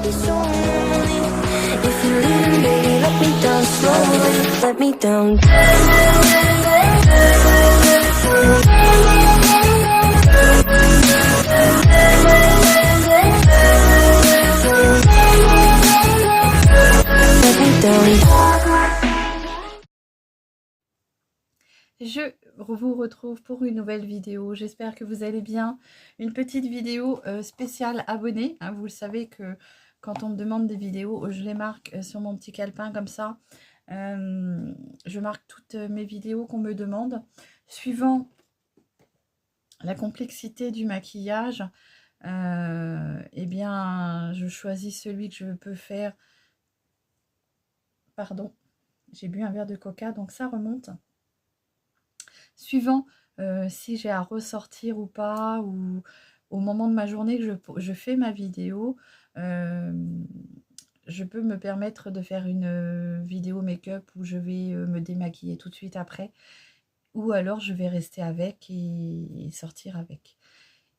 be so lonely. If you're leaving, baby, let me down slowly. Let me down. Let me down. Je vous retrouve pour une nouvelle vidéo, j'espère que vous allez bien. Une petite vidéo spéciale abonnés, hein. Vous le savez que quand on me demande des vidéos, je les marque sur mon petit calepin comme ça. Je marque toutes mes vidéos qu'on me demande. Suivant la complexité du maquillage, eh bien, je choisis celui que je peux faire. Pardon, j'ai bu un verre de coca, donc ça remonte. Suivant si j'ai à ressortir ou pas, ou au moment de ma journée que je fais ma vidéo, je peux me permettre de faire une vidéo make-up où je vais me démaquiller tout de suite après, ou alors je vais rester avec et sortir avec.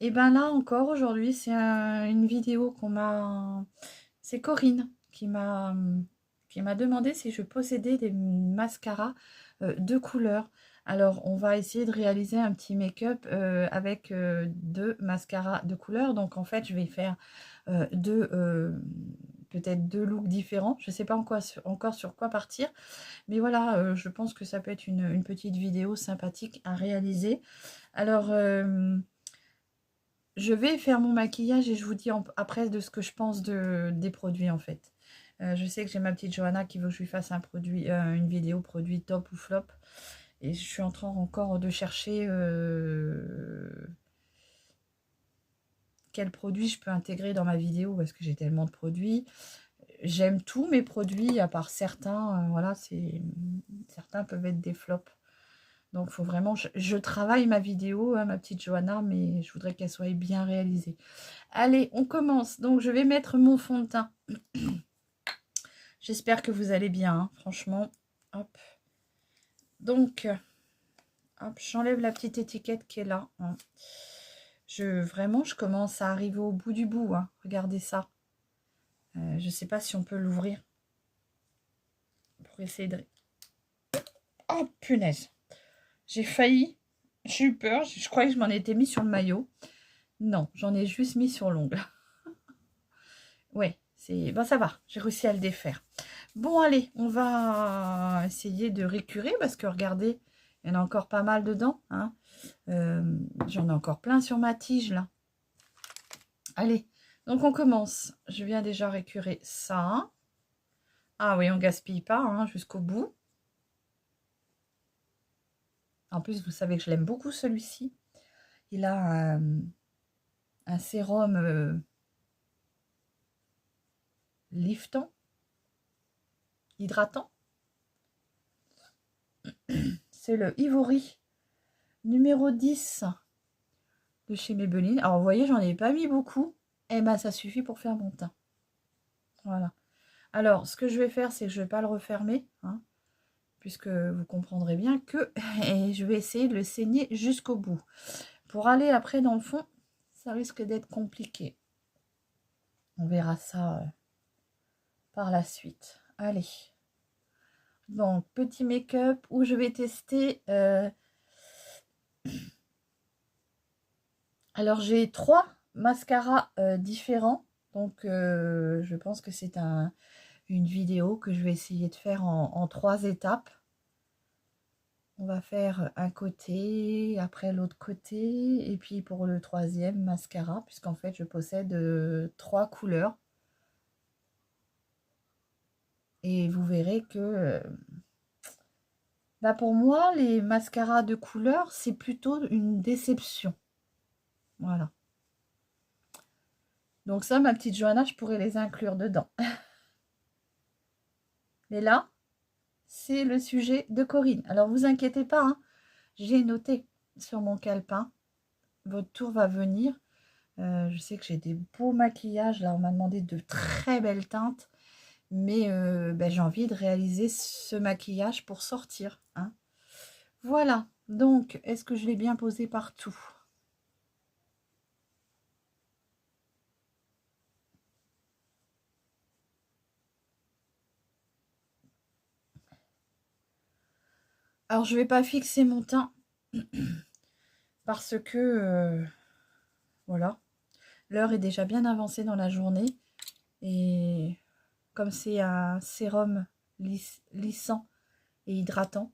Et bien là encore aujourd'hui c'est une vidéo qu'on m'a... C'est Corinne qui m'a demandé si je possédais des mascaras de couleur. Alors, on va essayer de réaliser un petit make-up avec deux mascaras de couleur. Donc, en fait, je vais faire peut-être deux looks différents. Je ne sais pas encore sur quoi partir. Mais voilà, je pense que ça peut être une petite vidéo sympathique à réaliser. Alors, je vais faire mon maquillage et je vous dis après de ce que je pense des produits, en fait. Je sais que j'ai ma petite Johanna qui veut que je lui fasse une vidéo produit top ou flop. Et je suis en train encore de chercher quel produit je peux intégrer dans ma vidéo parce que j'ai tellement de produits. J'aime tous mes produits à part certains. Voilà, certains peuvent être des flops. Donc, il faut vraiment... Je travaille ma vidéo, hein, ma petite Johanna, mais je voudrais qu'elle soit bien réalisée. Allez, on commence. Donc, je vais mettre mon fond de teint. J'espère que vous allez bien, hein, franchement. Hop. Donc... j'enlève la petite étiquette qui est là. Hein. Vraiment, je commence à arriver au bout du bout. Hein. Regardez ça. Je ne sais pas si on peut l'ouvrir. Pour essayer de... Oh, punaise. J'ai failli. J'ai eu peur. Je croyais que je m'en étais mis sur le maillot. Non, j'en ai juste mis sur l'ongle. Ouais, bon, ça va. J'ai réussi à le défaire. Bon, allez, on va essayer de récurer parce que regardez, il y en a encore pas mal dedans. Hein. J'en ai encore plein sur ma tige là. Allez, donc on commence. Je viens déjà récurer ça. Ah oui, on gaspille pas hein, jusqu'au bout. En plus, vous savez que je l'aime beaucoup celui-ci. Il a un sérum liftant, hydratant. C'est le Ivory numéro 10 de chez Maybelline. Alors, vous voyez, j'en ai pas mis beaucoup. Et ben, ça suffit pour faire mon teint. Voilà. Alors, ce que je vais faire, c'est que je ne vais pas le refermer. Hein, puisque vous comprendrez bien que et je vais essayer de le saigner jusqu'au bout. Pour aller après dans le fond, ça risque d'être compliqué. On verra ça par la suite. Allez. Donc, petit make-up où je vais tester... Alors, j'ai 3 mascaras différents. Donc, je pense que c'est une vidéo que je vais essayer de faire en 3 étapes. On va faire un côté, après l'autre côté, et puis pour le troisième mascara, puisqu'en fait, je possède 3 couleurs. Et vous verrez que... bah pour moi, les mascaras de couleur, c'est plutôt une déception. Voilà. Donc ça, ma petite Johanna, je pourrais les inclure dedans. Mais là, c'est le sujet de Corinne. Alors, vous inquiétez pas, hein, j'ai noté sur mon calepin. Votre tour va venir. Je sais que j'ai des beaux maquillages. Là, on m'a demandé de très belles teintes. Mais ben, j'ai envie de réaliser ce maquillage pour sortir. Hein. Voilà. Donc, est-ce que je l'ai bien posé partout? Alors, je vais pas fixer mon teint parce que, voilà, l'heure est déjà bien avancée dans la journée. Et comme c'est un sérum lissant et hydratant,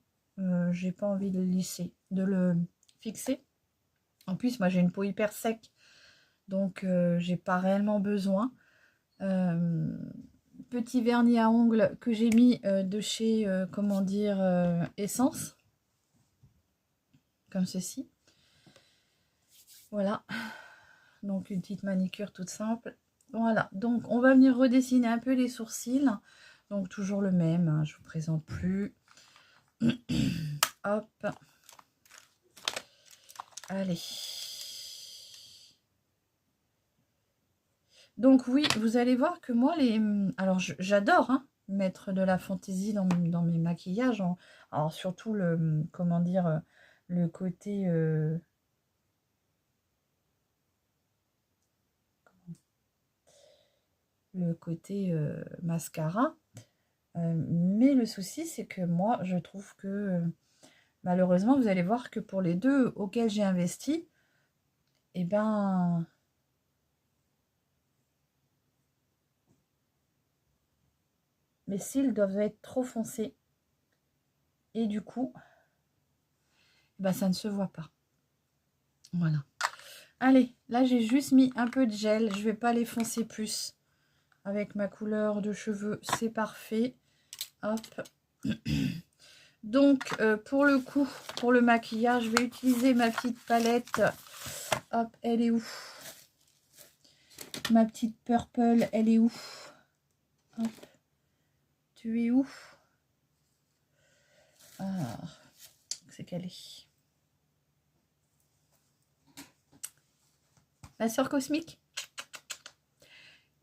j'ai pas envie de le lisser, de le fixer. En plus, moi, j'ai une peau hyper sec, donc j'ai pas réellement besoin. Petit vernis à ongles que j'ai mis de chez, comment dire, Essence, comme ceci. Voilà, donc une petite manicure toute simple. Voilà, donc on va venir redessiner un peu les sourcils. Donc toujours le même, hein, je vous présente plus. Hop. Allez. Donc oui, vous allez voir que moi, alors j'adore hein, mettre de la fantaisie dans mes maquillages. Alors surtout le, comment dire, le côté... mascara. Mais le souci, c'est que moi, je trouve que malheureusement, vous allez voir que pour les deux auxquels j'ai investi, eh ben, mes cils doivent être trop foncés. Et du coup, eh ben, ça ne se voit pas. Voilà. Allez, là, j'ai juste mis un peu de gel. Je vais pas les foncer plus. Avec ma couleur de cheveux, c'est parfait. Hop. Donc, pour le coup, pour le maquillage, je vais utiliser ma petite palette. Hop, elle est où? Ma petite purple, elle est où? Hop. Tu es où? Ah, c'est qu'elle est. Ma sœur cosmique?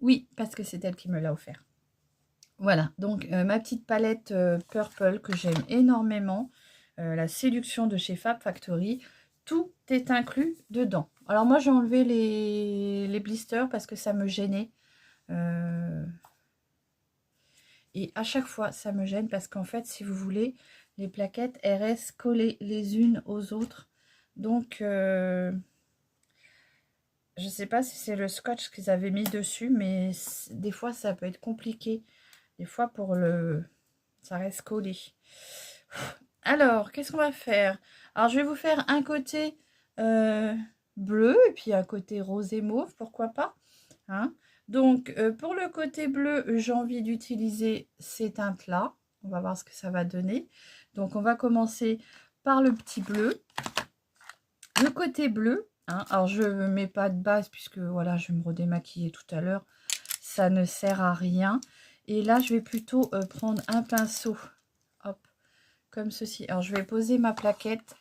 Oui, parce que c'est elle qui me l'a offert. Voilà, donc ma petite palette purple que j'aime énormément. La séduction de chez Fab Factory. Tout est inclus dedans. Alors moi, j'ai enlevé les blisters parce que ça me gênait. Et à chaque fois, ça me gêne parce qu'en fait, si vous voulez, les plaquettes, elles restent collées les unes aux autres. Donc, je ne sais pas si c'est le scotch qu'ils avaient mis dessus, mais des fois, ça peut être compliqué. Des fois, ça reste collé. Alors, qu'est-ce qu'on va faire? Alors, je vais vous faire un côté bleu et puis un côté rose et mauve, pourquoi pas, hein? Donc, pour le côté bleu, j'ai envie d'utiliser ces teintes-là. On va voir ce que ça va donner. Donc, on va commencer par le petit bleu. Le côté bleu, hein, alors je ne mets pas de base puisque voilà, je vais me redémaquiller tout à l'heure. Ça ne sert à rien. Et là, je vais plutôt prendre un pinceau. Hop, comme ceci. Alors, je vais poser ma plaquette.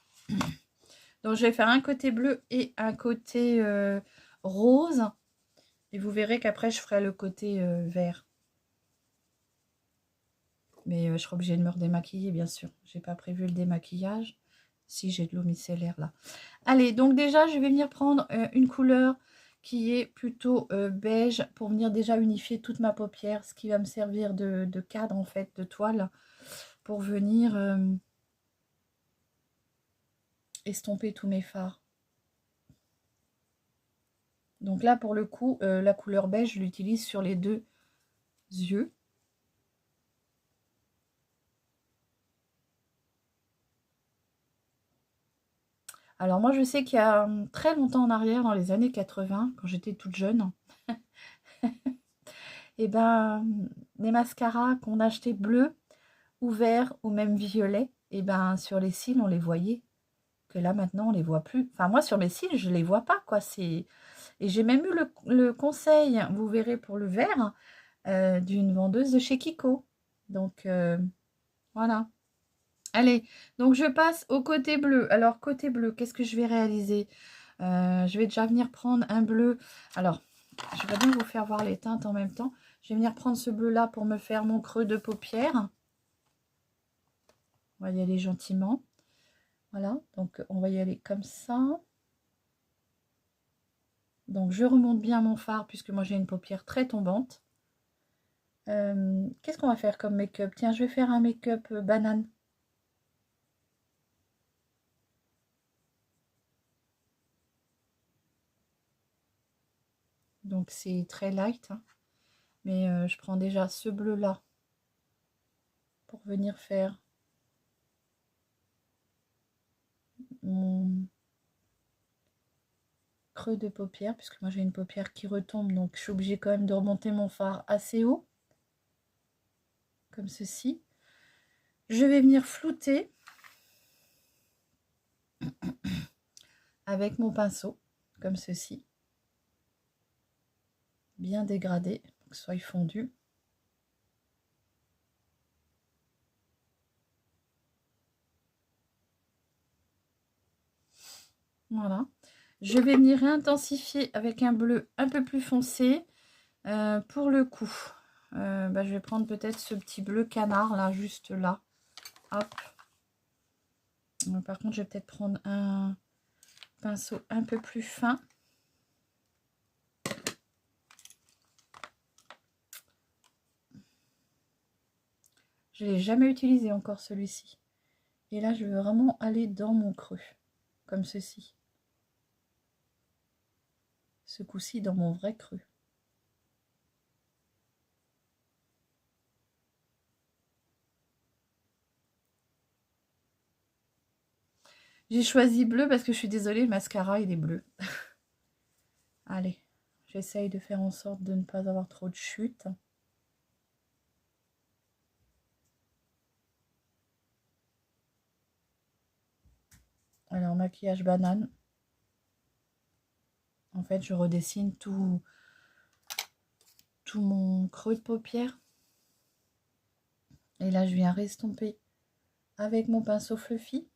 Donc, je vais faire un côté bleu et un côté rose. Et vous verrez qu'après, je ferai le côté vert. Mais je serai obligée de me redémaquiller, bien sûr. J'ai pas prévu le démaquillage. Si, j'ai de l'eau micellaire là. Allez, donc déjà, je vais venir prendre une couleur qui est plutôt beige pour venir déjà unifier toute ma paupière. Ce qui va me servir de cadre, en fait, de toile. Pour venir estomper tous mes fards. Donc là, pour le coup, la couleur beige, je l'utilise sur les deux yeux. Alors moi, je sais qu'il y a très longtemps en arrière, dans les années 80, quand j'étais toute jeune, et ben, les mascaras qu'on achetait bleus ou verts ou même violets, et ben sur les cils, on les voyait. Que là, maintenant, on les voit plus. Enfin, moi, sur mes cils, je les vois pas, quoi. Et j'ai même eu le conseil, vous verrez pour le vert, d'une vendeuse de chez Kiko. Donc, voilà. Allez, donc je passe au côté bleu. Alors, côté bleu, qu'est-ce que je vais réaliser? Je vais déjà venir prendre un bleu. Alors, je vais bien vous faire voir les teintes en même temps. Je vais venir prendre ce bleu-là pour me faire mon creux de paupière. On va y aller gentiment. Voilà, donc on va y aller comme ça. Donc, je remonte bien mon fard puisque moi, j'ai une paupière très tombante. Qu'est-ce qu'on va faire comme make-up? Tiens, je vais faire un make-up banane. Donc c'est très light, hein. Mais je prends déjà ce bleu là pour venir faire mon creux de paupière, puisque moi j'ai une paupière qui retombe, donc je suis obligée quand même de remonter mon fard assez haut, comme ceci. Je vais venir flouter avec mon pinceau, comme ceci, bien dégradé, pour que ce soit fondu. Voilà. Je vais venir intensifier avec un bleu un peu plus foncé pour le cou. Je vais prendre peut-être ce petit bleu canard là, juste là. Hop. Par contre, je vais peut-être prendre un pinceau un peu plus fin. Je ne l'ai jamais utilisé encore celui-ci. Et là, je vais vraiment aller dans mon creux, comme ceci. Ce coup-ci, dans mon vrai creux. J'ai choisi bleu parce que je suis désolée, le mascara, il est bleu. Allez, j'essaye de faire en sorte de ne pas avoir trop de chute. Alors, maquillage banane. En fait, je redessine tout mon creux de paupière. Et là, je viens restomper avec mon pinceau fluffy.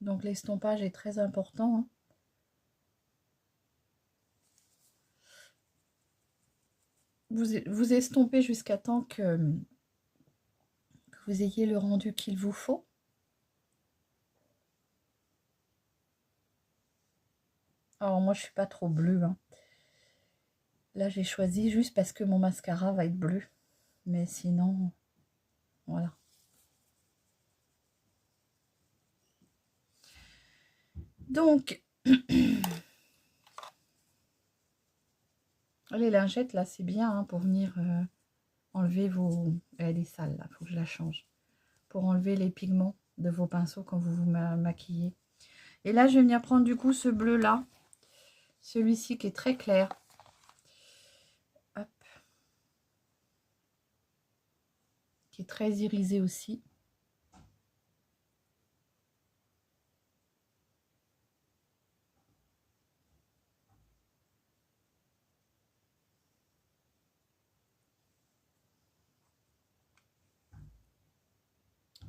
Donc, l'estompage est très important, hein. Vous estompez jusqu'à temps que vous ayez le rendu qu'il vous faut. Alors, moi, je suis pas trop bleue, hein. Là, j'ai choisi juste parce que mon mascara va être bleu. Mais sinon, voilà. Donc, les lingettes, là, c'est bien, hein, pour venir enlever vos... Elle est sale, là, il faut que je la change. Pour enlever les pigments de vos pinceaux quand vous vous maquillez. Et là, je vais venir prendre du coup ce bleu-là. Celui-ci qui est très clair. Hop. Qui est très irisé aussi.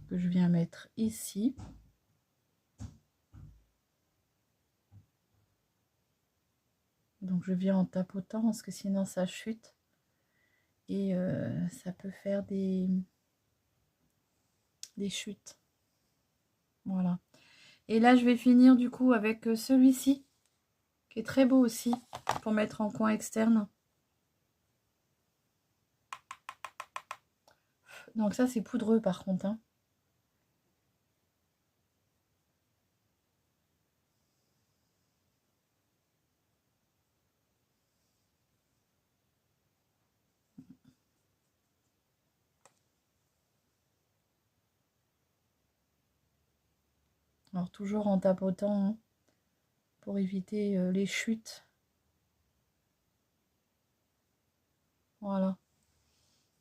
Que je viens mettre ici. Donc je viens en tapotant parce que sinon ça chute. Et ça peut faire des chutes. Voilà. Et là je vais finir du coup avec celui-ci. Qui est très beau aussi. Pour mettre en coin externe. Donc ça c'est poudreux par contre, hein. Alors toujours en tapotant, hein, pour éviter les chutes. Voilà.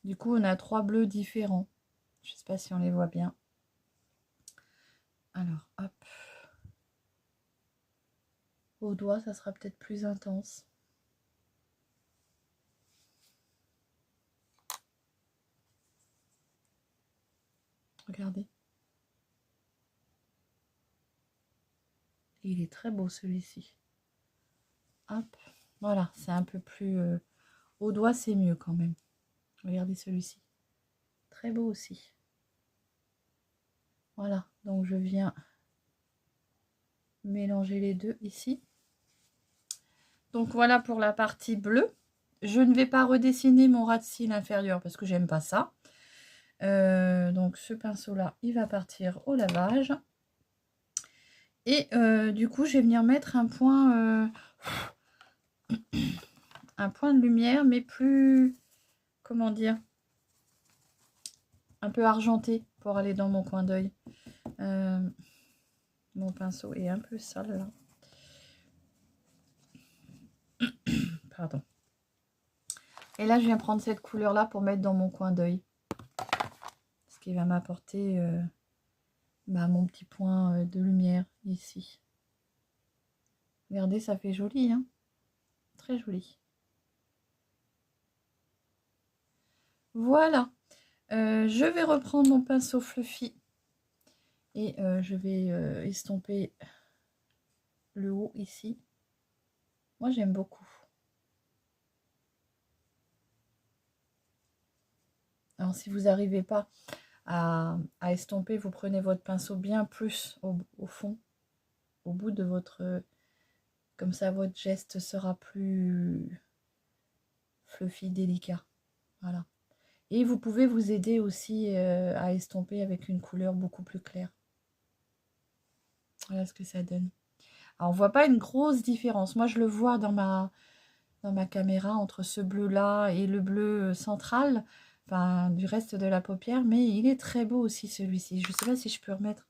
Du coup on a 3 bleus différents. Je ne sais pas si on les voit bien. Alors hop. Au doigt ça sera peut-être plus intense. Regardez. Il est très beau celui-ci. Hop. Voilà, c'est un peu plus... au doigt, c'est mieux quand même. Regardez celui-ci. Très beau aussi. Voilà, donc je viens mélanger les deux ici. Donc voilà pour la partie bleue. Je ne vais pas redessiner mon ras de cils inférieur parce que j'aime pas ça. Donc ce pinceau là, il va partir au lavage. Et du coup, je vais venir mettre un point de lumière, mais plus, comment dire, un peu argenté pour aller dans mon coin d'œil. Mon pinceau est un peu sale là. Pardon. Et là, je viens prendre cette couleur là pour mettre dans mon coin d'œil. Ce qui va m'apporter mon petit point de lumière ici. Regardez, ça fait joli, hein? Très joli. Voilà. Je vais reprendre mon pinceau fluffy et je vais estomper le haut ici. Moi, j'aime beaucoup. Alors, si vous n'arrivez pas à estomper, vous prenez votre pinceau bien plus au fond, au bout de votre... Comme ça, votre geste sera plus fluffy, délicat. Voilà. Et vous pouvez vous aider aussi à estomper avec une couleur beaucoup plus claire. Voilà ce que ça donne. Alors, on ne voit pas une grosse différence. Moi, je le vois dans ma caméra entre ce bleu-là et le bleu central, enfin, du reste de la paupière. Mais il est très beau aussi, celui-ci. Je ne sais pas si je peux remettre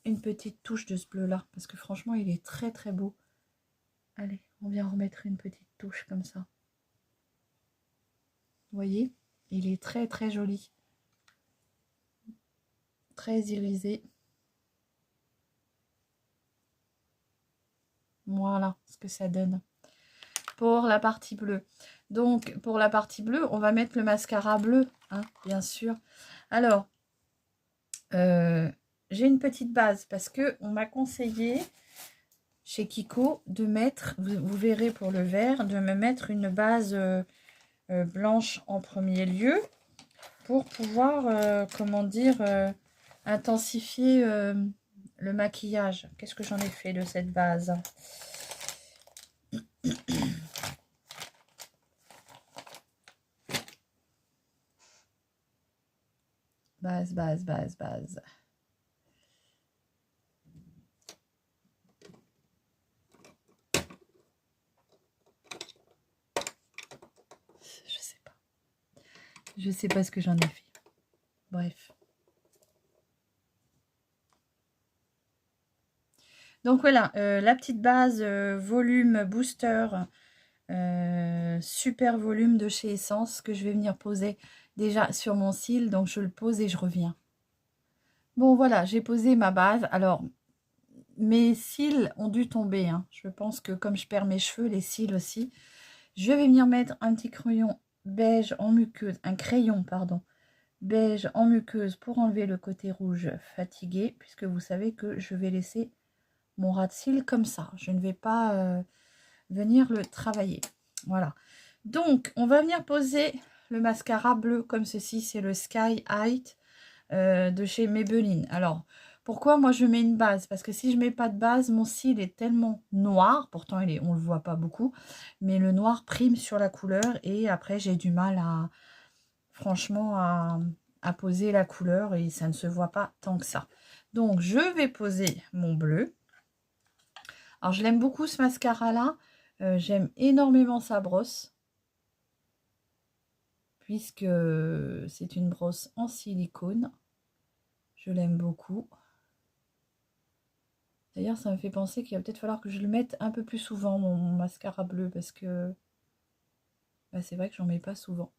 une petite touche de ce bleu-là, parce que franchement, il est très, très beau. Allez, on vient remettre une petite touche comme ça. Vous voyez, il est très, très joli. Très irisé. Voilà ce que ça donne pour la partie bleue. Donc pour la partie bleue, on va mettre le mascara bleu, hein, bien sûr. Alors, j'ai une petite base parce que on m'a conseillé chez Kiko de mettre, vous verrez pour le vert, de me mettre une base blanche en premier lieu pour pouvoir, comment dire, intensifier le maquillage. Qu'est-ce que j'en ai fait de cette base? Base, base, base, base. Je sais pas. Je sais pas ce que j'en ai fait. Bref. Donc voilà, la petite base volume booster, super volume de chez Essence que je vais venir poser déjà sur mon cil. Donc je le pose et je reviens. Bon voilà, j'ai posé ma base. Alors, mes cils ont dû tomber, hein. Je pense que comme je perds mes cheveux, les cils aussi. Je vais venir mettre un petit crayon beige en muqueuse, un crayon, pardon, beige en muqueuse pour enlever le côté rouge fatigué, puisque vous savez que je vais laisser mon ras de cils comme ça. Je ne vais pas venir le travailler. Voilà. Donc, on va venir poser le mascara bleu comme ceci. C'est le Sky Height de chez Maybelline. Alors, pourquoi moi je mets une base? Parce que si je mets pas de base, mon cil est tellement noir. Pourtant, on le voit pas beaucoup. Mais le noir prime sur la couleur. Et après, j'ai du mal à, franchement, à poser la couleur. Et ça ne se voit pas tant que ça. Donc, je vais poser mon bleu. Alors, je l'aime beaucoup ce mascara-là. J'aime énormément sa brosse. Puisque c'est une brosse en silicone. Je l'aime beaucoup. D'ailleurs, ça me fait penser qu'il va peut-être falloir que je le mette un peu plus souvent, mon mascara bleu. Parce que c'est vrai que j'en mets pas souvent.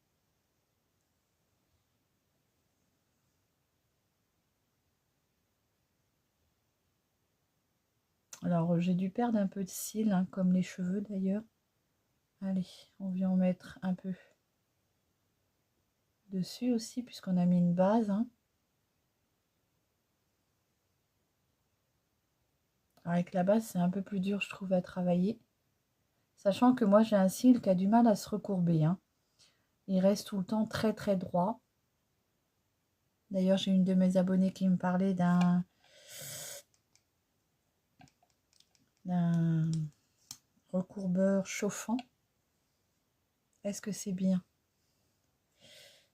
Alors, j'ai dû perdre un peu de cils, hein, comme les cheveux d'ailleurs. Allez, on vient en mettre un peu dessus aussi, puisqu'on a mis une base. Hein. Avec la base, c'est un peu plus dur, je trouve, à travailler. Sachant que moi, j'ai un cil qui a du mal à se recourber. Hein. Il reste tout le temps très, très droit. D'ailleurs, j'ai une de mes abonnées qui me parlait d'un recourbeur chauffant. Est-ce que c'est bien?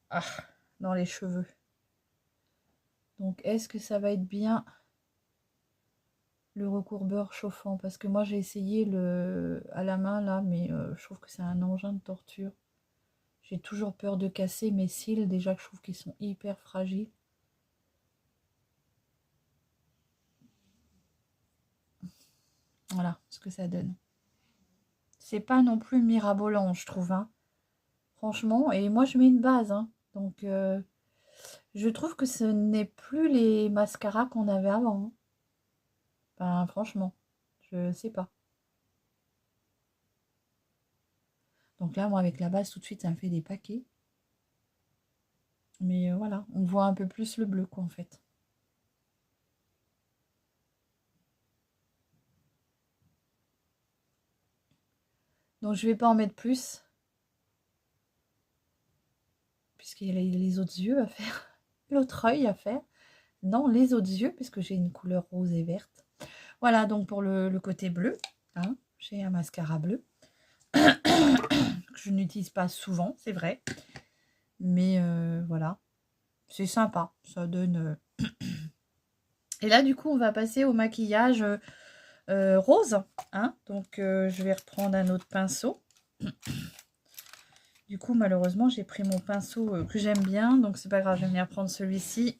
Ah, dans les cheveux. Donc, est-ce que ça va être bien le recourbeur chauffant? Parce que moi, j'ai essayé à la main, là, mais je trouve que c'est un engin de torture. J'ai toujours peur de casser mes cils, déjà que je trouve qu'ils sont hyper fragiles. Voilà ce que ça donne. C'est pas non plus mirabolant, je trouve, hein. Franchement, et moi, je mets une base, hein. Donc, je trouve que ce n'est plus les mascaras qu'on avait avant, hein. Enfin, franchement, je sais pas. Donc là, moi, avec la base, tout de suite, ça me fait des paquets. Mais voilà, on voit un peu plus le bleu, quoi, en fait. Donc, je vais pas en mettre plus. Puisqu'il y a les autres yeux à faire. L'autre œil à faire. Non, les autres yeux, puisque j'ai une couleur rose et verte. Voilà, donc pour le côté bleu, hein, j'ai un mascara bleu. Que je n'utilise pas souvent, c'est vrai. Mais voilà, c'est sympa. Ça donne... Et là, du coup, on va passer au maquillage rose. Hein. Donc, je vais reprendre un autre pinceau. Du coup, malheureusement, j'ai pris mon pinceau que j'aime bien. Donc, c'est pas grave, je vais venir prendre celui-ci.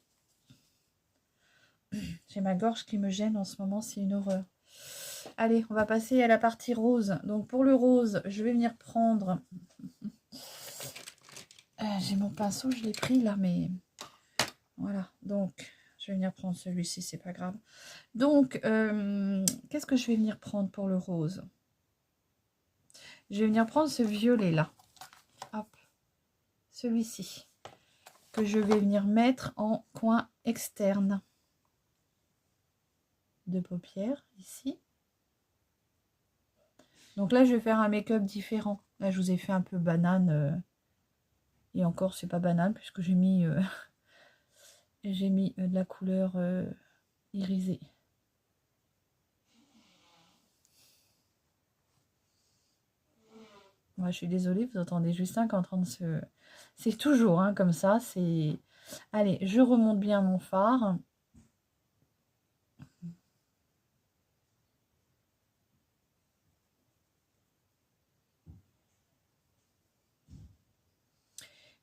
J'ai ma gorge qui me gêne en ce moment, c'est une horreur. Allez, on va passer à la partie rose. Donc, pour le rose, je vais venir prendre... j'ai mon pinceau, je l'ai pris là, mais... Voilà, donc... Je vais venir prendre celui-ci, c'est pas grave. Donc, qu'est-ce que je vais venir prendre pour le rose? Je vais venir prendre ce violet-là. Hop. Celui-ci. Que je vais venir mettre en coin externe de paupières, ici. Donc là, je vais faire un make-up différent. Là, je vous ai fait un peu banane. Et encore, c'est pas banane, puisque j'ai mis, de la couleur irisée. Moi, je suis désolée, vous entendez Justin qui est en train de se... C'est toujours hein, comme ça. C'est. Allez, je remonte bien mon fard.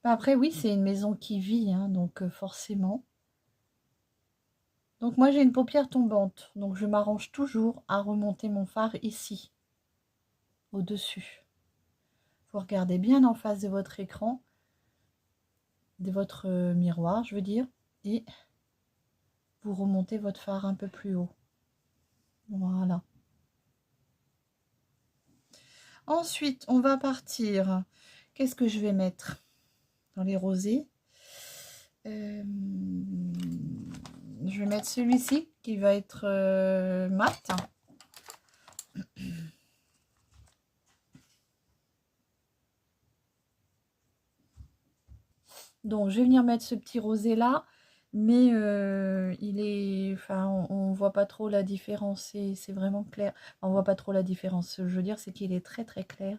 Après, oui, c'est une maison qui vit, hein, donc forcément. Donc moi, j'ai une paupière tombante. Donc je m'arrange toujours à remonter mon fard ici, au-dessus. Vous regardez bien en face de votre écran, de votre miroir, je veux dire, et vous remontez votre fard un peu plus haut. Voilà. Ensuite, on va partir. Qu'est-ce que je vais mettre dans les rosés? Je vais mettre celui-ci qui va être mat. Donc, je vais venir mettre ce petit rosé là, mais il est, enfin, on voit pas trop la différence. C'est vraiment clair. Enfin, on voit pas trop la différence. Ce que je veux dire, c'est qu'il est très très clair.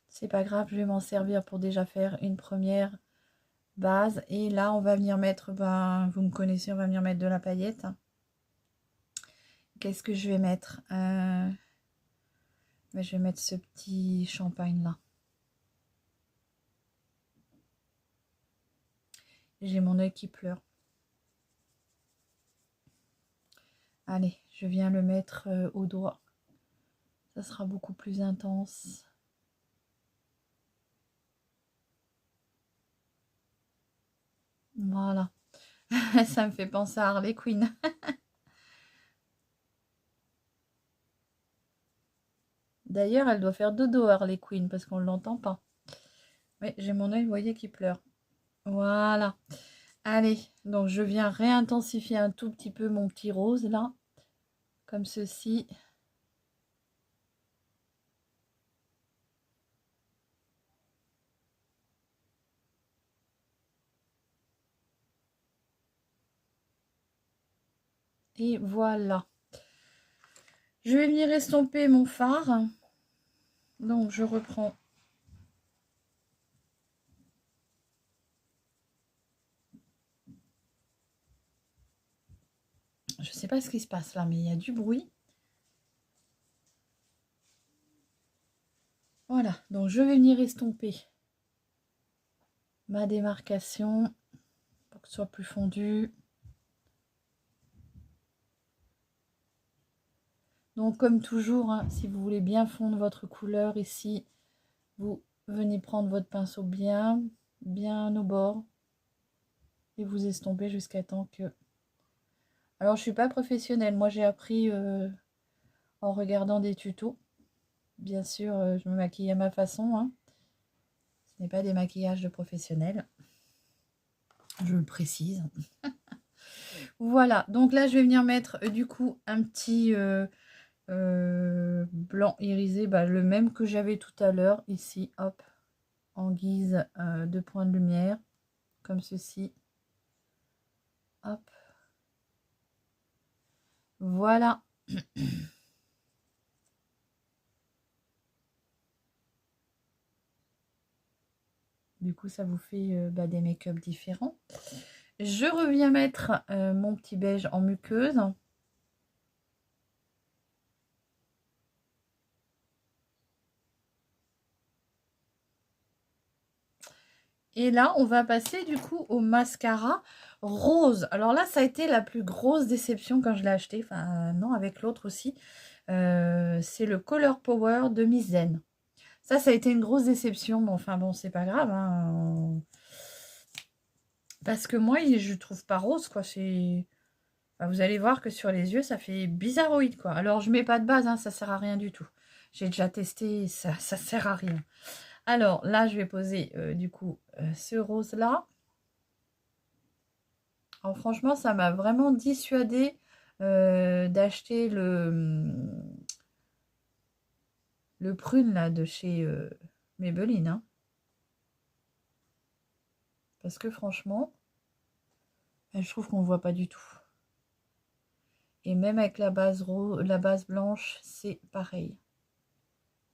C'est pas grave, je vais m'en servir pour déjà faire une première base. Et là, on va venir mettre, ben, vous me connaissez, on va venir mettre de la paillette. Qu'est-ce que je vais mettre? Ben, je vais mettre ce petit champagne là. J'ai mon œil qui pleure. Allez, je viens le mettre au doigt. Ça sera beaucoup plus intense. Voilà. Ça me fait penser à Harley Quinn. D'ailleurs, elle doit faire dodo Harley Quinn parce qu'on ne l'entend pas. Oui, j'ai mon œil, vous voyez, qui pleure. Voilà. Allez, donc je viens réintensifier un tout petit peu mon petit rose là. Comme ceci. Et voilà. Je vais venir estomper mon fard. Donc, je reprends. Je sais pas ce qui se passe là, mais il y a du bruit. Voilà, donc je vais venir estomper ma démarcation pour que ce soit plus fondu. Donc comme toujours, hein, si vous voulez bien fondre votre couleur ici, vous venez prendre votre pinceau bien au bord et vous estompez jusqu'à temps que... Alors je suis pas professionnelle, moi j'ai appris en regardant des tutos. Bien sûr, je me maquille à ma façon, hein. Ce n'est pas des maquillages de professionnels, je le précise. Voilà, donc là je vais venir mettre du coup un petit blanc irisé, bah, le même que j'avais tout à l'heure ici, hop, en guise de point de lumière, comme ceci. Hop. Voilà. Du coup, ça vous fait des make-up différents. Je reviens mettre mon petit beige en muqueuse. Et là, on va passer du coup au mascara rose. Alors là, ça a été la plus grosse déception quand je l'ai acheté. Enfin, non, avec l'autre aussi. C'est le Color Power de Miss Zen. Ça a été une grosse déception. Mais enfin, bon, c'est pas grave. Hein. Parce que moi, je trouve pas rose, quoi. C'est... Enfin, vous allez voir que sur les yeux, ça fait bizarroïde, quoi. Alors, je mets pas de base, hein, ça sert à rien du tout. J'ai déjà testé, ça sert à rien. Alors, là, je vais poser, du coup, ce rose-là. Alors, franchement, ça m'a vraiment dissuadé d'acheter le prune, là, de chez Maybelline. Hein. Parce que, franchement, je trouve qu'on ne voit pas du tout. Et même avec la base blanche, c'est pareil.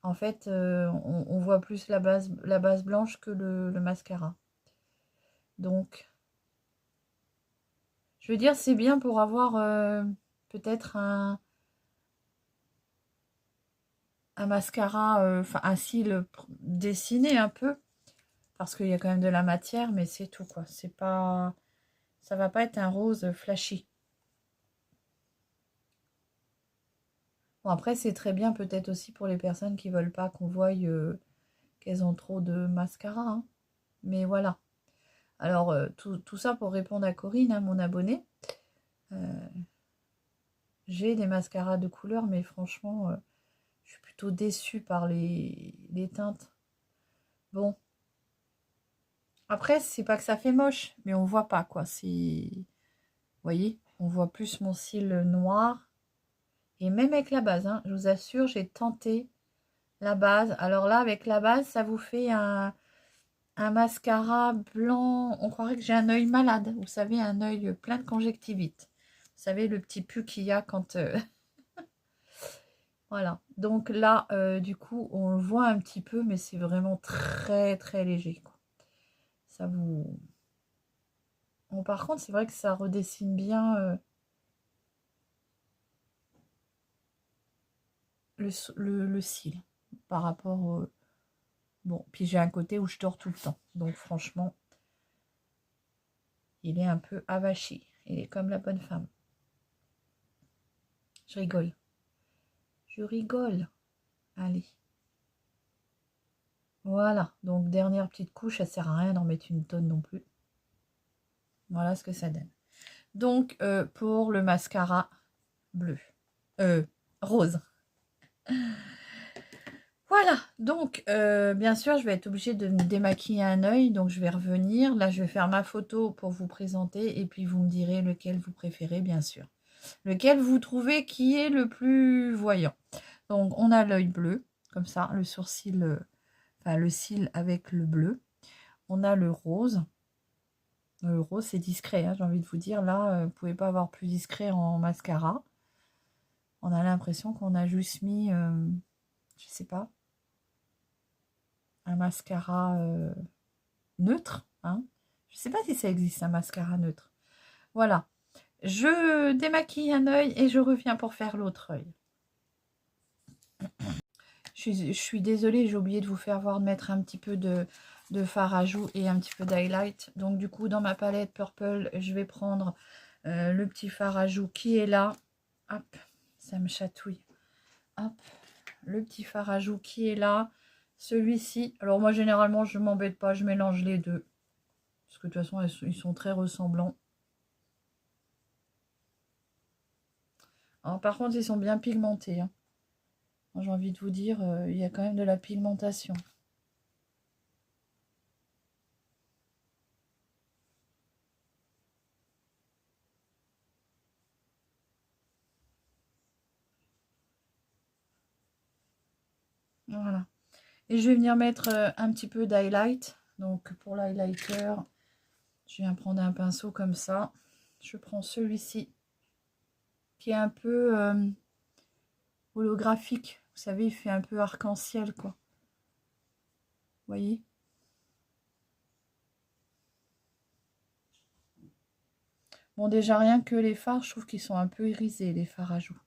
En fait, on voit plus la base blanche que le mascara. Donc, je veux dire, c'est bien pour avoir peut-être un mascara, enfin un cil dessiné un peu. Parce qu'il y a quand même de la matière, mais c'est tout, quoi. C'est pas... Ça va pas être un rose flashy. Bon, après, c'est très bien peut-être aussi pour les personnes qui veulent pas qu'on voie qu'elles ont trop de mascara. Hein. Mais voilà. Alors, tout ça pour répondre à Corinne, hein, mon abonnée. J'ai des mascaras de couleur, mais franchement, je suis plutôt déçue par les teintes. Bon. Après, c'est pas que ça fait moche, mais on voit pas, quoi. C'est... Vous voyez, on voit plus mon cil noir. Et même avec la base, hein, je vous assure, j'ai tenté la base. Alors là, avec la base, ça vous fait un mascara blanc. On croirait que j'ai un œil malade. Vous savez, un œil plein de conjectivite. Vous savez, le petit pu qu'il y a quand... Voilà. Donc là, du coup, on le voit un petit peu, mais c'est vraiment très, très léger. Quoi. Ça vous... Bon, par contre, c'est vrai que ça redessine bien le cil par rapport au... Bon, puis j'ai un côté où je dors tout le temps. Donc franchement, il est un peu avachi. Il est comme la bonne femme. Je rigole. Je rigole. Allez. Voilà. Donc dernière petite couche, ça sert à rien d'en mettre une tonne non plus. Voilà ce que ça donne. Donc pour le mascara bleu. Rose. Voilà, donc bien sûr, je vais être obligée de me démaquiller un œil, donc je vais revenir. Là, je vais faire ma photo pour vous présenter et puis vous me direz lequel vous préférez, bien sûr. Lequel vous trouvez qui est le plus voyant. Donc, on a l'œil bleu, comme ça, le sourcil, enfin le cil avec le bleu. On a le rose. Le rose, c'est discret, hein, j'ai envie de vous dire. Là, vous ne pouvez pas avoir plus discret en mascara. On a l'impression qu'on a juste mis, je sais pas, un mascara neutre. Hein. Je ne sais pas si ça existe, un mascara neutre. Voilà. Je démaquille un œil et je reviens pour faire l'autre œil. Je suis désolée, j'ai oublié de vous faire voir de mettre un petit peu de fard à joues et un petit peu d'highlight. Donc du coup, dans ma palette Purple, je vais prendre le petit fard à joues qui est là. Hop, ça me chatouille. Hop, le petit fard à joues qui est là. Celui-ci, alors moi généralement je m'embête pas, je mélange les deux. Parce que de toute façon, ils sont très ressemblants. Alors, par contre, ils sont bien pigmentés. Hein. J'ai envie de vous dire, il y a quand même de la pigmentation. Voilà. Et je vais venir mettre un petit peu d'highlight. Donc pour l'highlighter, je viens prendre un pinceau comme ça. Je prends celui-ci qui est un peu holographique. Vous savez, il fait un peu arc-en-ciel, quoi. Vous voyez? Bon, déjà, rien que les fards, je trouve qu'ils sont un peu irisés, les fards à joues.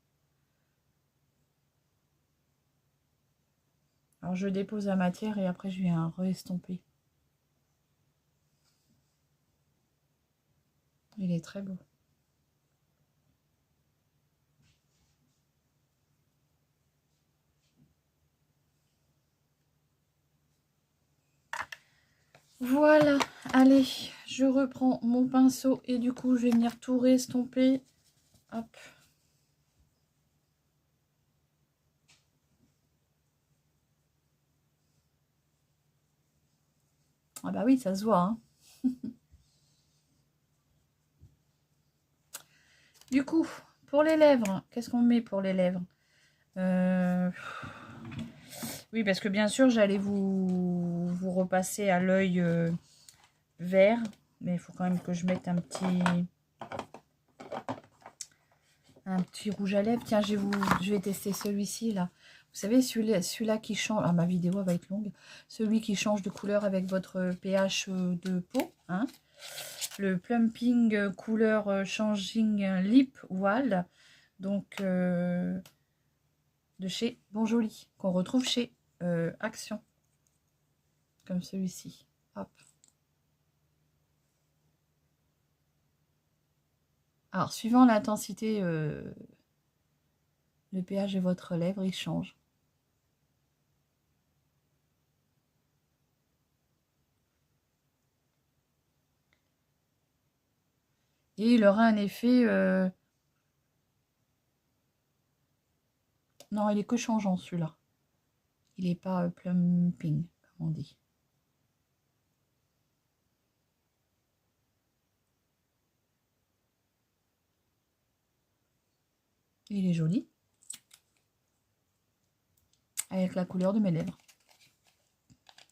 Alors, je dépose la matière et après, je viens re-estomper. Il est très beau. Voilà, allez, je reprends mon pinceau et du coup, je vais venir tout re-estomper. Hop. Ah bah oui, ça se voit. Hein. Du coup, pour les lèvres, qu'est-ce qu'on met pour les lèvres Oui, parce que bien sûr, j'allais vous repasser à l'œil vert. Mais il faut quand même que je mette un petit rouge à lèvres. Tiens, je vais tester celui-ci, là. Vous savez, celui-là qui change... Ah, ma vidéo va être longue. Celui qui change de couleur avec votre pH de peau. Hein. Le Plumping couleur Changing Lip Wall. Donc, de chez Bon Joli. Qu'on retrouve chez Action. Comme celui-ci. Hop. Alors, suivant l'intensité, le pH de votre lèvre, il change. Et il aura un effet... Non, il est que changeant, celui-là. Il n'est pas plumping, comme on dit. Il est joli. Avec la couleur de mes lèvres.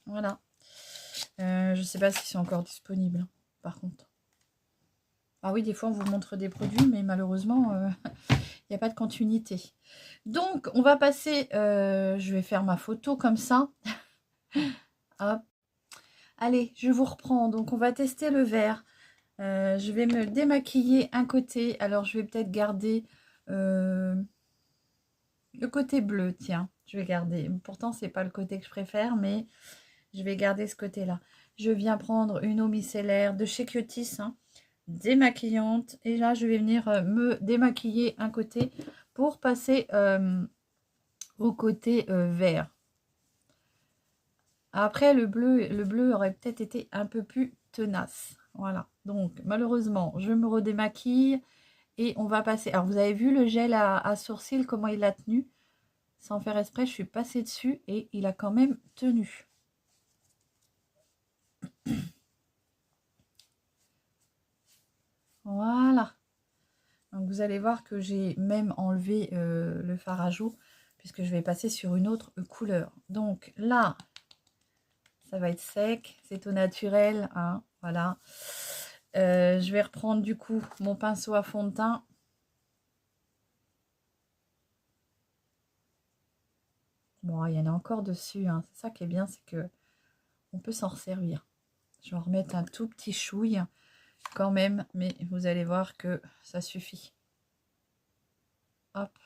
Voilà. Je ne sais pas s'ils sont encore disponibles, par contre. Ah oui, des fois, on vous montre des produits, mais malheureusement, il n'y a pas de continuité. Donc, on va passer... je vais faire ma photo comme ça. Hop. Allez, je vous reprends. Donc, on va tester le vert. Je vais me démaquiller un côté. Alors, je vais peut-être garder le côté bleu. Tiens, je vais garder. Pourtant, c'est pas le côté que je préfère, mais je vais garder ce côté-là. Je viens prendre une eau micellaire de chez Kiotis, hein, démaquillante. Et là, je vais venir me démaquiller un côté pour passer au côté vert. Après, le bleu aurait peut-être été un peu plus tenace. Voilà. Donc, malheureusement, je me redémaquille et on va passer. Alors, vous avez vu le gel à sourcils, comment il a tenu? Sans faire exprès, je suis passée dessus et il a quand même tenu. Voilà. Donc, vous allez voir que j'ai même enlevé le fard à joues puisque je vais passer sur une autre couleur. Donc, là, ça va être sec. C'est au naturel. Hein, voilà. Je vais reprendre du coup mon pinceau à fond de teint. Bon, il y en a encore dessus. Hein. C'est ça qui est bien, c'est que on peut s'en servir. Je vais en remettre un tout petit chouille quand même, mais vous allez voir que ça suffit. Hop.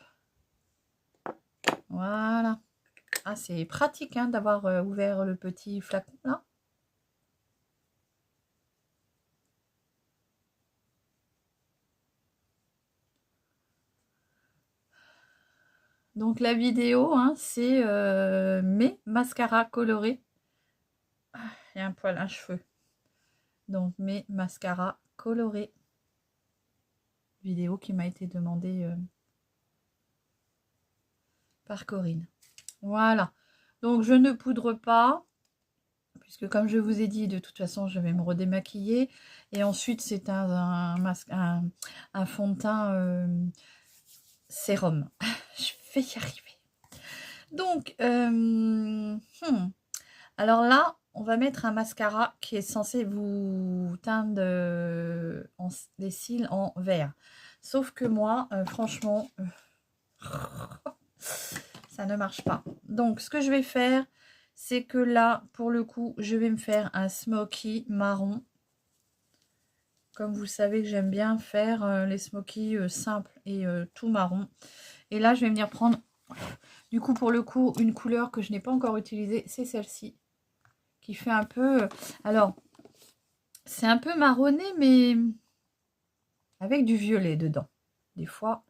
Voilà. Ah, c'est pratique hein, d'avoir ouvert le petit flacon là. Donc la vidéo, hein, c'est mes mascaras colorés. Ah, il y a un poil, un cheveu. Donc mes mascaras colorés. Vidéo qui m'a été demandée par Corinne. Voilà. Donc je ne poudre pas. Puisque comme je vous ai dit, de toute façon, je vais me redémaquiller. Et ensuite, c'est un fond de teint sérum. Je vais y arriver. Donc, alors là, on va mettre un mascara qui est censé vous teindre les cils en vert. Sauf que moi, franchement, ça ne marche pas. Donc, ce que je vais faire, c'est que là, pour le coup, je vais me faire un smoky marron. Comme vous savez que j'aime bien faire les smokies simples et tout marron. Et là, je vais venir prendre, du coup, pour le coup, une couleur que je n'ai pas encore utilisée, c'est celle-ci. Qui fait un peu... alors, c'est un peu marronné, mais avec du violet dedans. Des fois,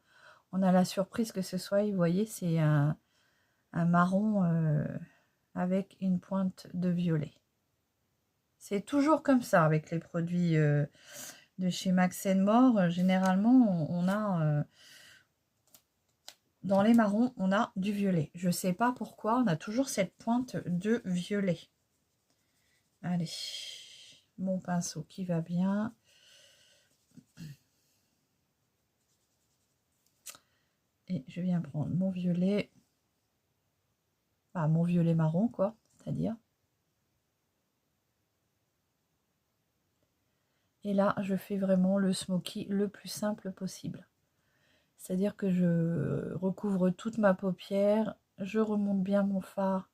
on a la surprise que ce soit, vous voyez, c'est un marron avec une pointe de violet. C'est toujours comme ça avec les produits de chez Max More. Généralement, on a... dans les marrons, on a du violet. Je ne sais pas pourquoi, on a toujours cette pointe de violet. Allez, mon pinceau qui va bien. Et je viens prendre mon violet. Enfin, mon violet marron, quoi. C'est-à-dire. Et là, je fais vraiment le smoky le plus simple possible. C'est-à-dire que je recouvre toute ma paupière. Je remonte bien mon fard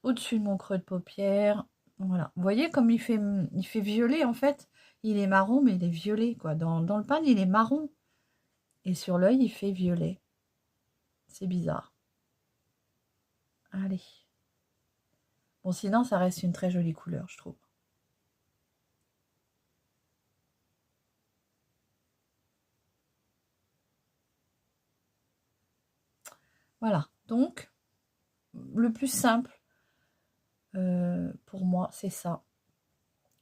au-dessus de mon creux de paupière. Voilà. Vous voyez comme il fait violet, en fait. Il est marron, mais il est violet, quoi. Dans le pan, il est marron. Et sur l'œil, il fait violet. C'est bizarre. Allez. Bon, sinon, ça reste une très jolie couleur, je trouve. Voilà. Donc, le plus simple, pour moi, c'est ça.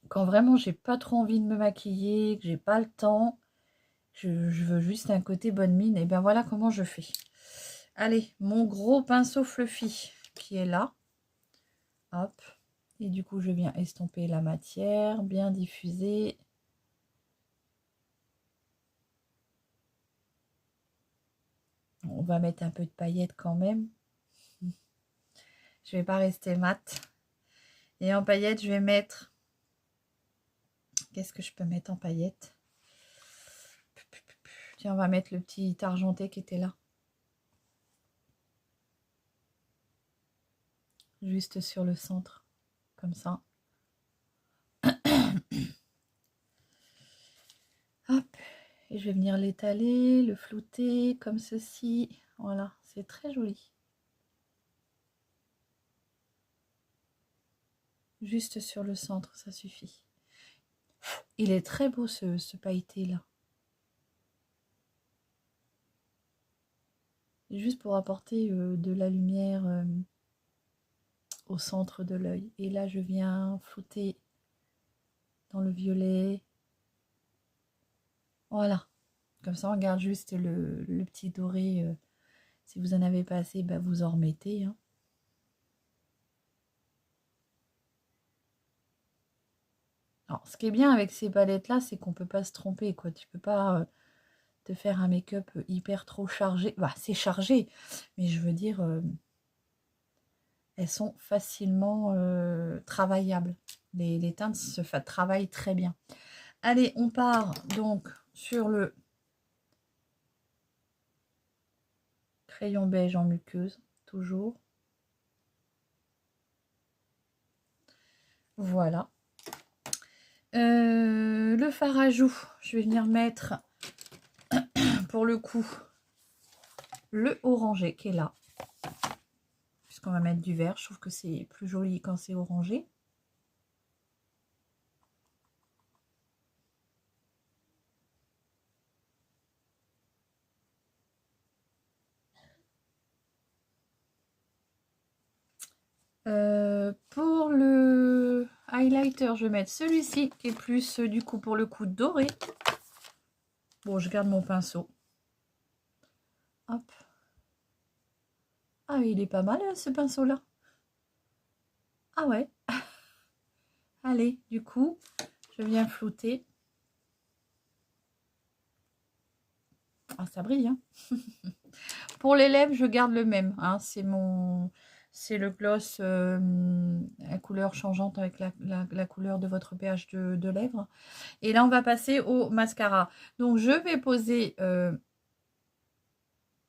Quand vraiment, j'ai pas trop envie de me maquiller, que j'ai pas le temps, je veux juste un côté bonne mine, et bien voilà comment je fais. Allez, mon gros pinceau fluffy qui est là. Hop. Et du coup, je viens estomper la matière, bien diffuser. On va mettre un peu de paillettes quand même. Je vais pas rester mat. Et en paillettes, je vais mettre... Qu'est-ce que je peux mettre en paillettes? Tiens, on va mettre le petit argenté qui était là. Juste sur le centre, comme ça. Hop, et je vais venir l'étaler, le flouter comme ceci. Voilà, c'est très joli. Juste sur le centre, ça suffit. Il est très beau ce pailleté là. Juste pour apporter de la lumière au centre de l'œil. Et là, je viens flouter dans le violet. Voilà. Comme ça, on garde juste le petit doré. Si vous n'en avez pas assez, bah, vous en remettez. Hein. Alors, ce qui est bien avec ces palettes-là, c'est qu'on ne peut pas se tromper, quoi. Tu peux pas te faire un make-up hyper trop chargé. Bah, c'est chargé, mais je veux dire, elles sont facilement travaillables. Les teintes se travaillent très bien. Allez, on part donc sur le crayon beige en muqueuse, toujours. Voilà. Le fard à joues, je vais venir mettre, pour le coup, le orangé qui est là. Puisqu'on va mettre du vert, je trouve que c'est plus joli quand c'est orangé. Pour le highlighter, je vais mettre celui-ci qui est plus du coup pour le coup doré. Bon, je garde mon pinceau. Hop. Ah, il est pas mal ce pinceau-là. Ah ouais. Allez, du coup, je viens flouter. Ah, ça brille, hein. Pour les lèvres, je garde le même. Hein. C'est le gloss à couleur changeante avec la couleur de votre pH de lèvres. Et là, on va passer au mascara. Donc, je vais poser...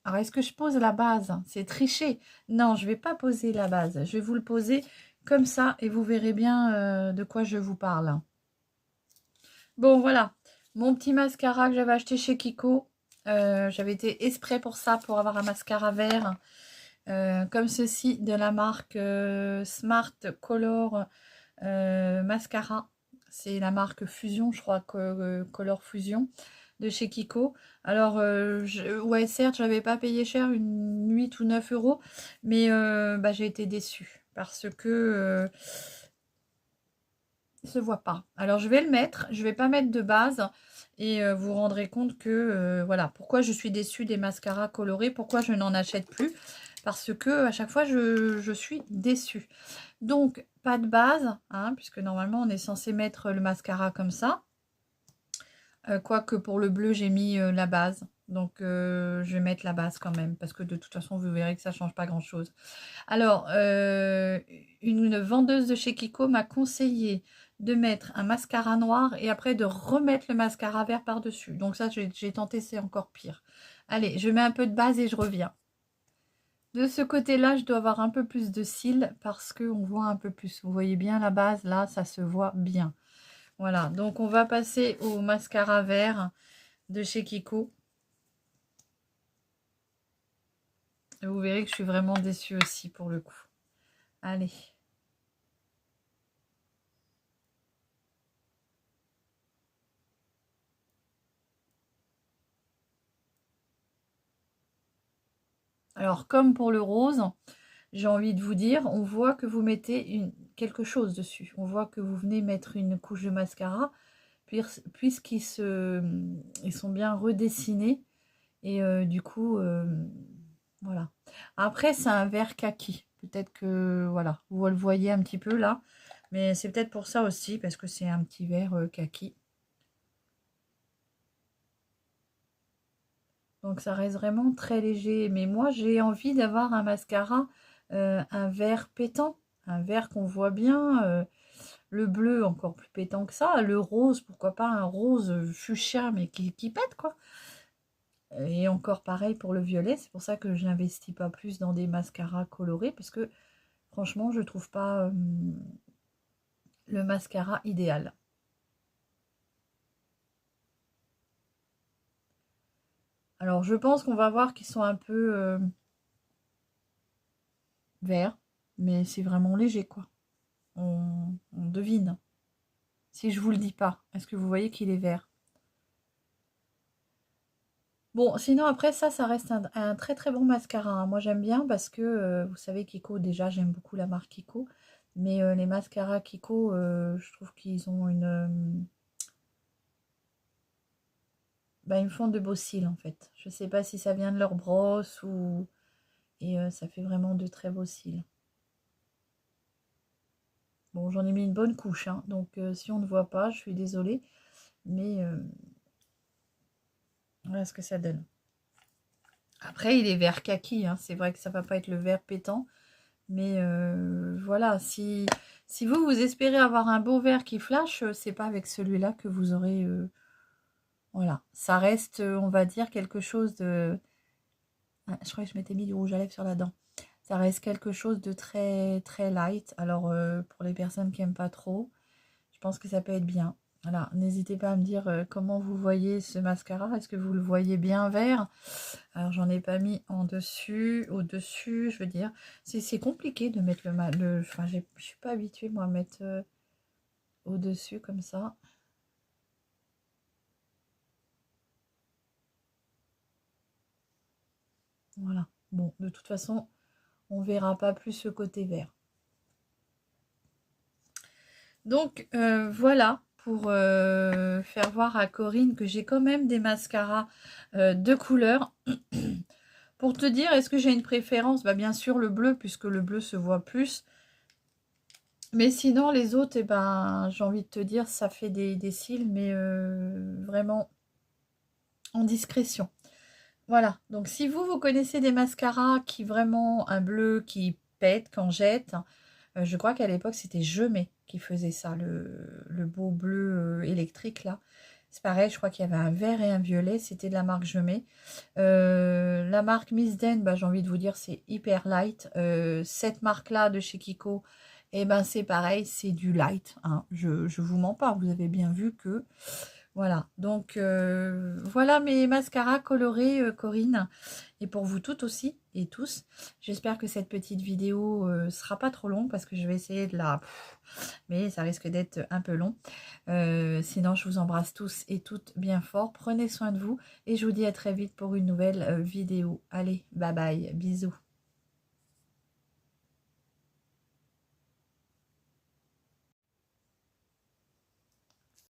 Alors, est-ce que je pose la base? C'est tricher. Non, je ne vais pas poser la base. Je vais vous le poser comme ça et vous verrez bien de quoi je vous parle. Bon, voilà. Mon petit mascara que j'avais acheté chez Kiko. J'avais été exprès pour ça, pour avoir un mascara vert. Comme ceci, de la marque Smart Color Mascara. C'est la marque Fusion, je crois, Color Fusion de chez Kiko. Alors, ouais, certes, je n'avais pas payé cher, une 8 ou 9 euros, mais bah, j'ai été déçue parce que il se voit pas. Alors, je vais le mettre, je vais pas mettre de base et vous vous rendrez compte que, voilà, pourquoi je suis déçue des mascaras colorés, pourquoi je n'en achète plus, parce que à chaque fois, je suis déçue. Donc, pas de base, hein, puisque normalement, on est censé mettre le mascara comme ça. Quoique pour le bleu, j'ai mis la base. Donc, je vais mettre la base quand même. Parce que de toute façon, vous verrez que ça ne change pas grand-chose. Alors, une vendeuse de chez Kiko m'a conseillé de mettre un mascara noir et après de remettre le mascara vert par-dessus. Donc ça, j'ai tenté, c'est encore pire. Allez, je mets un peu de base et je reviens. De ce côté-là, je dois avoir un peu plus de cils parce qu'on voit un peu plus. Vous voyez bien la base, là, ça se voit bien. Voilà, donc on va passer au mascara vert de chez Kiko. Et vous verrez que je suis vraiment déçue aussi pour le coup. Allez. Alors, comme pour le rose, j'ai envie de vous dire, on voit que vous mettez quelque chose dessus. On voit que vous venez mettre une couche de mascara, puisqu'ils ils sont bien redessinés. Et du coup, voilà. Après, c'est un vert kaki. Peut-être que, voilà, vous le voyez un petit peu là. Mais c'est peut-être pour ça aussi, parce que c'est un petit vert kaki. Donc ça reste vraiment très léger. Mais moi, j'ai envie d'avoir un mascara, un vert pétant. Un vert qu'on voit bien. Le bleu, encore plus pétant que ça. Le rose, pourquoi pas un rose fuchsia, mais qui pète, quoi. Et encore pareil pour le violet. C'est pour ça que je n'investis pas plus dans des mascaras colorés. Parce que, franchement, je ne trouve pas le mascara idéal. Alors, je pense qu'on va voir qu'ils sont un peu verts. Mais c'est vraiment léger, quoi. On devine. Si je vous le dis pas, est-ce que vous voyez qu'il est vert? Bon, sinon après ça, ça reste un très très bon mascara. Hein. Moi j'aime bien parce que, vous savez, Kiko, déjà j'aime beaucoup la marque Kiko. Mais les mascaras Kiko, je trouve qu'ils ont bah, ils me font de beaux cils en fait. Je sais pas si ça vient de leur brosse ou... Et ça fait vraiment de très beaux cils. Bon, j'en ai mis une bonne couche, hein, donc si on ne voit pas, je suis désolée. Mais voilà ce que ça donne. Après, il est vert kaki, hein. C'est vrai que ça va pas être le vert pétant. Mais voilà, si vous, vous espérez avoir un beau vert qui flash, c'est pas avec celui-là que vous aurez... voilà, ça reste, on va dire, quelque chose de... Ah, je crois que je m'étais mis du rouge à lèvres sur la dent. Ça reste quelque chose de très très light. Alors pour les personnes qui n'aiment pas trop, je pense que ça peut être bien. Voilà, n'hésitez pas à me dire comment vous voyez ce mascara. Est-ce que vous le voyez bien vert? Alors j'en ai pas mis en dessus, au-dessus, je veux dire. C'est compliqué de mettre enfin, je suis pas habituée moi à mettre au-dessus comme ça. Voilà. Bon, de toute façon, on verra pas plus ce côté vert. Donc voilà, pour faire voir à Corinne que j'ai quand même des mascaras de couleur. Pour te dire, est-ce que j'ai une préférence? Bah, bien sûr le bleu, puisque le bleu se voit plus. Mais sinon, les autres, eh ben, j'ai envie de te dire, ça fait des cils, mais vraiment en discrétion. Voilà, donc si vous connaissez des mascaras qui vraiment, un bleu qui pète, quand jette, je crois qu'à l'époque, c'était Jemay qui faisait ça, le beau bleu électrique, là. C'est pareil, je crois qu'il y avait un vert et un violet, c'était de la marque Jemay. La marque Miss Den, bah, j'ai envie de vous dire, c'est hyper light. Cette marque-là de chez Kiko, eh ben, c'est pareil, c'est du light. Hein. Je vous mens pas, vous avez bien vu que... Voilà, donc voilà mes mascaras colorés, Corinne, et pour vous toutes aussi, et tous. J'espère que cette petite vidéo sera pas trop longue, parce que je vais essayer de la... Mais ça risque d'être un peu long. Sinon, je vous embrasse tous et toutes bien fort. Prenez soin de vous, et je vous dis à très vite pour une nouvelle vidéo. Allez, bye bye, bisous.